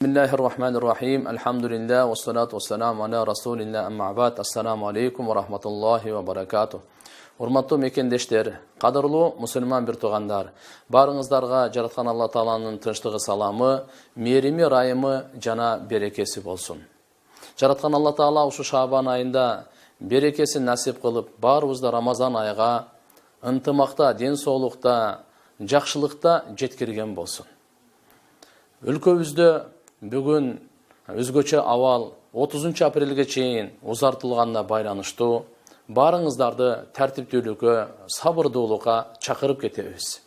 Bismillahirrahmanirrahim. Alhamdulillah wa salatu wa salam ala rasulillah amma ba'd. Assalamu alaikum wa rahmatullahi wa barakatuh. Урматтуу мекендештер, кадырлуу мусулман бир туугандар, барыңыздарга жараткан Алла Тааланын тынчтыгы, саламы, мээрими, райымы жана берекеси болсун. Жараткан Алла Таала ушу Шабан айында берекесин насип кылып, баарыбызды Рамазан айга ынтымакта, ден соолукта, жакшылыкта жеткирген болсун. Өлкөбүздө бүгүн өзгөчө абал 30 апрелге чейин узартылганына байланыштуу барыңыздарды тартиптүүлүккө, сабырдуулукка чакырып кетебиз.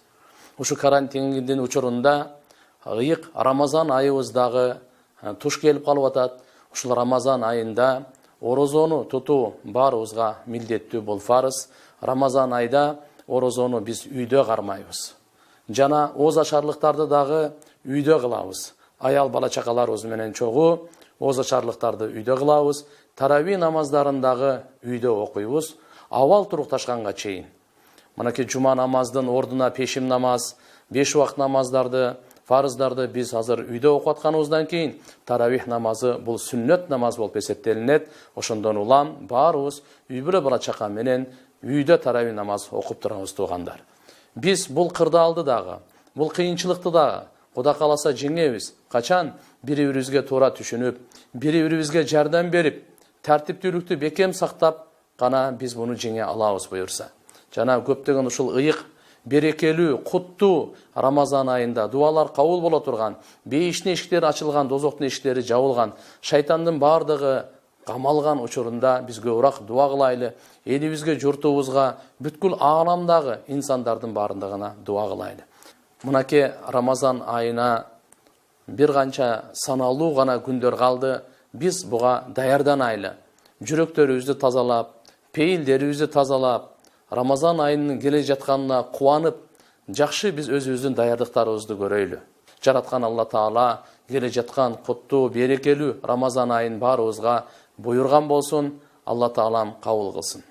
Ушу карантиндин учурунда ыйык Рамазан айыбыздагы туш келип калып атат. Ушул Рамазан айында орозону тутуу баарыбызга милдеттүү болфарыз. Рамазан айда орозону биз үйдө кармайбыз. Жана ооз ачарлыктарды дагы үйдө кылабыз. Аял бала чакаларыбыз менен чогуу ооз ачарлыктарды үйдө кылабыз. Тарави намаздарын үйдө окуйбуз. Авал турукташканга чейин. Мынакей жума намаздын ордуна пешим намаз, 5 убакыт намаздарды, фарыздарды биз азыр үйдө окуп атканыбыздан кийин таравих намазы бул сүннөт намаз болуп эсептелинет. Ошондон улам баарыбыз үй бүлө бала чака менен үйдө тарави намаз окуп турабыз туугандар. Биз бул кырдаалды дагы, бул кыйынчылыкты дагы Кудай кааласа жеңебиз. Качан бири-бирибизге туура түшүнүп, бири-бирибизге жардам берип, тартиптүүлүктү бекем сактап гана биз муну жеңе алабыз буюрса. Жана көптөгөн ушул ыйык, берекелүү, куттуу Рамазан айында дуалар кабыл боло турган, бейиштин эшиктери ачылган, дозоктун эшиктери жабылган, шайтандын бардыгы камалган учурунда биз көбүрөөк дуа кылайлы, элибизге, журтубузга, бүткүл ааламдагы инсандардын бардыгына дуа кылайлы. Мынакей Рамазан айына бир канча саналуу гана күндөр калды. Биз буга даярданайлы. Жүрөктөрүбүздү тазалап, пейилдерибизди тазалап, Рамазан айынын келе жатканына кубанып, жакшы биз өзүбүздүн даярдыктарыбызды көрөйлү. Жараткан Алла Таала келе жаткан куттуу, берекелүү Рамазан айын баарыбызга буйрган болсун. Алла Таалам кабыл кылсын.